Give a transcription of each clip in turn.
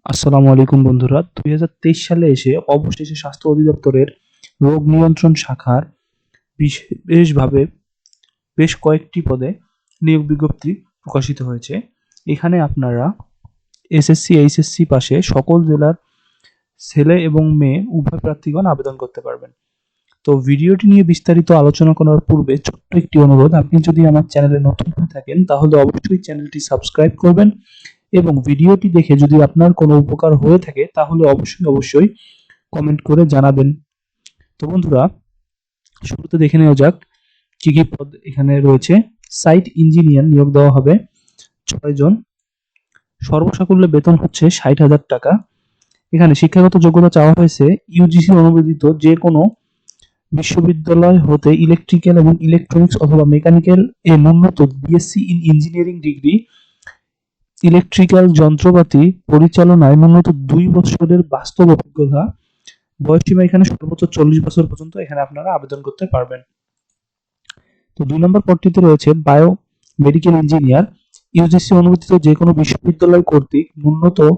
আসসালামু আলাইকুম বন্ধুরা। 2023 সালে এসে অবশেষে স্বাস্থ্য অধিদপ্তরের রোগ নিয়ন্ত্রণ শাখার বিশেষভাবে বেশ কয়েকটি পদে নিয়োগ বিজ্ঞপ্তি প্রকাশিত হয়েছে। এখানে আপনারা এসএসসি, এইচএসসি পাশে সকল জেলার ছেলে এবং মেয়ে উভয় প্রার্থীগণ আবেদন করতে পারবেন। তো ভিডিওটি নিয়ে বিস্তারিত আলোচনা করার পূর্বে ছোট্ট একটি অনুরোধ, আপনি যদি আমার চ্যানেলে নতুন হয়ে থাকেন তাহলে অবশ্যই চ্যানেলটি সাবস্ক্রাইব করবেন এবং ভিডিওটি দেখে যদি আপনার কোনো উপকার হয়ে থাকে তাহলে অবশ্যই কমেন্ট করে জানাবেন। তো বন্ধুরা, শুরুতে দেখে নেওয়া যাক কি কি পদ এখানে রয়েছে। সাইট ইঞ্জিনিয়ার নিয়োগ দেওয়া হবে 6 জন। সর্বসাকুল্যে বেতন হচ্ছে 60,000 টাকা। এখানে শিক্ষাগত যোগ্যতা চাওয়া হয়েছে ইউজিসি অনুমোদিত যে কোনো বিশ্ববিদ্যালয় হতে ইলেকট্রিক্যাল এবং ইলেকট্রনিক্স অথবা মেকানিক্যাল এ ন্যূনতম BSc in engineering degree, electrical যন্ত্রপাতি পরিচালনায় ন্যূনতম 2 বছরের বাস্তব অভিজ্ঞতা। বয়সসীমা এখানে সর্বোচ্চ 40 বছর পর্যন্ত এখানে আপনারা আবেদন করতে পারবেন। তো 2 নম্বর পদটিতে রয়েছে বায়ো মেডিকেল ইঞ্জিনিয়ার, ইউজিসি অনুমোদিত যে কোনো বিশ্ববিদ্যালয় কর্তৃক ন্যূনতম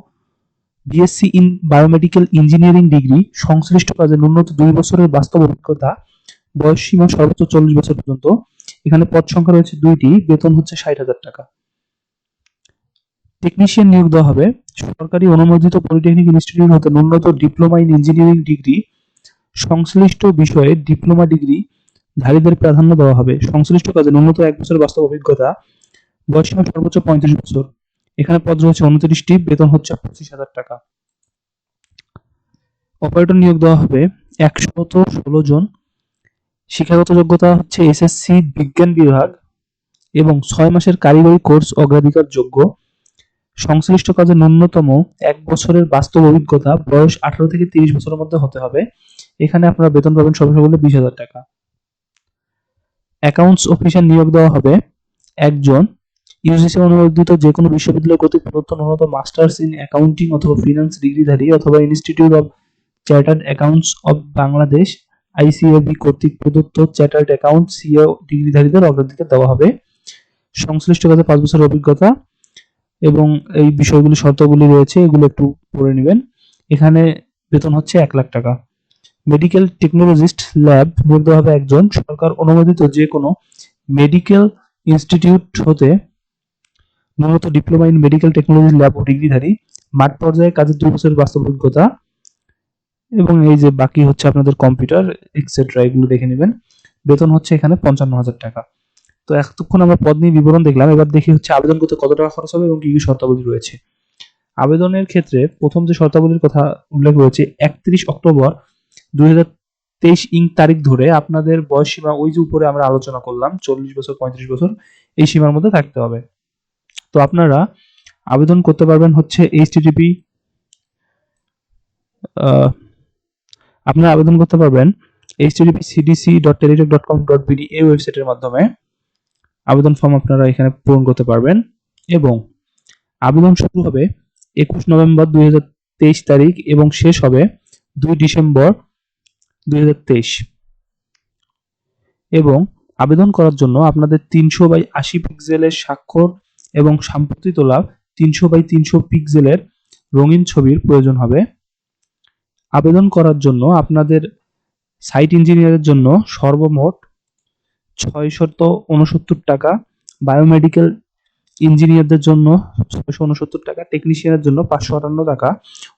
BSc in biomedical engineering degree, সংশ্লিষ্ট কাজে ন্যূনতম 2 বছরের বাস্তব অভিজ্ঞতা। বয়সসীমা সর্বোচ্চ 40 বছর পর্যন্ত। এখানে পদ সংখ্যা রয়েছে 2টি, বেতন হচ্ছে 60,000 টাকা। টেকনিশিয়ান নিয়োগ দেওয়া হবে সরকারি অনুমোদিত পলিটেকনিক ইনস্টিটিউট হতে ন্যূনতম ডিপ্লোমা ইন ইঞ্জিনিয়ারিং ডিগ্রি, সংশ্লিষ্ট বিষয়ে ডিপ্লোমা ডিগ্রি ধারীদের প্রাধান্য দেওয়া হবে। সংশ্লিষ্ট কাজে ন্যূনতম 1 বছরের বাস্তব অভিজ্ঞতা। বয়সসীমা সর্বোচ্চ 35 বছর। এখানে পদ রয়েছে 29টি, বেতন হচ্ছে 25,000 টাকা। অপারেটর নিয়োগ দেওয়া হবে 116 জন। শিক্ষাগত যোগ্যতা হচ্ছে এসএসসি বিজ্ঞান বিভাগ এবং 6 মাসের কারিগরি কোর্স অগ্রাধিকার যোগ্য। সংশ্লিষ্ট কাজে ন্যূনতম 1 বছরের বাস্তব অভিজ্ঞতা। বয়স 18 থেকে 30 বছরের মধ্যে হতে হবে। এখানে আপনারা বেতন পাবেন সর্বসাকুল্যে 20,000 টাকা। অ্যাকাউন্টস অফিসার নিয়োগ দেওয়া হবে 1 জন। ইউজিসি অনুমোদিত যে কোনো বিশ্ববিদ্যালয় কর্তৃক প্রদত্ত ন্যূনতম মাস্টার্স ইন অ্যাকাউন্টিং অথবা ফিনান্স ডিগ্রিধারী অথবা institute of chartered accounts of Bangladesh ICAB কর্তৃক প্রদত্ত চার্টার্ড অ্যাকাউন্ট সিএ ডিগ্রিধারীদের অগ্রাধিকার দেওয়া হবে। সংশ্লিষ্ট কাজে 5 বছরের অভিজ্ঞতা এবং এই বিষয়গুলি শর্তগুলি রয়েছে, এগুলো একটু পড়ে নেবেন। এখানে বেতন হচ্ছে 1 লাখ টাকা। মেডিকেল টেকনোলজিস্ট ল্যাব নিয়োগ দেওয়া হবে 1 জন। সরকার অনুমোদিত যে কোনো মেডিকেল ইনস্টিটিউট হতে ন্যূনতম diploma in medical technology lab ও ডিগ্রিধারী, মাঠ পর্যায়ে কাজের 2 বছরের বাস্তব অভিজ্ঞতা। এবং এই যে বাকি হচ্ছে আপনাদের কম্পিউটার এক্সেট্রা, এগুলো দেখে নেবেন। বেতন হচ্ছে এখানে 55,000 টাকা। তো এতক্ষণ আমরা পদ নিয়ে বিবরণ দেখলাম, এবার দেখি হচ্ছে আবেদন করতে কত টাকা খরচ হবে এবং কি কি শর্তাবলী রয়েছে। আবেদনের ক্ষেত্রে প্রথম যে শর্তাবলীর কথা উল্লেখ রয়েছে, 31 অক্টোবর 2023 তারিখ ধরে আপনাদের বয়স সীমা ওই যে উপরে আমরা আলোচনা করলাম 40 বছর 35 বছর এই সীমার মধ্যে থাকতে হবে। তো আপনারা আবেদন করতে পারবেন হচ্ছে আপনারা আবেদন করতে পারবেন http://cdc.teletalk.com.bd এই ওয়েবসাইটের মাধ্যমে। আবেদন ফর্ম আপনারা এখানে পূরণ করতে পারবেন এবং আবেদন শুরু হবে 21 নভেম্বর 2023 তারিখ এবং শেষ হবে 2 ডিসেম্বর 2023। এবং আবেদন করার জন্য আপনাদের 300/80 পিক্সেলের স্বাক্ষর এবং সম্প্রতি তোলা 300/300 পিক্সেলের রঙিন ছবির প্রয়োজন হবে। আবেদন করার জন্য আপনাদের সাইট ইঞ্জিনিয়ারের জন্য সর্বমোট 669 টাকা, বায়োমেডিক্যাল ইঞ্জিনিয়ারদের জন্য 669 টাকা, টেকনিশিয়ানের জন্য 558 টাকা,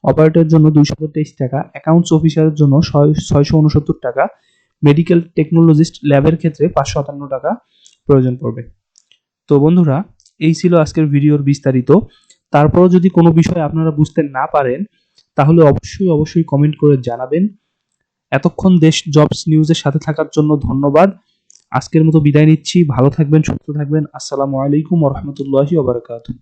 অপারেটরের জন্য 223 টাকা, অ্যাকাউন্টস অফিসারের জন্য 669 টাকা, মেডিকেল টেকনোলজিস্ট ল্যাবের ক্ষেত্রে 558 টাকা প্রয়োজন পড়বে। তো বন্ধুরা, এই ছিল আজকের ভিডিওর বিস্তারিত। তারপরও যদি কোনো বিষয় আপনারা বুঝতে না পারেন তাহলে অবশ্যই কমেন্ট করে জানাবেন। এতক্ষণ দেশ জবস নিউজের সাথে থাকার জন্য ধন্যবাদ। আজকের মতো বিদায় নিচ্ছি। ভালো থাকবেন, সুস্থ থাকবেন। আসসালামু আলাইকুম ওয়া রাহমাতুল্লাহি ওয়া বারাকাতুহু।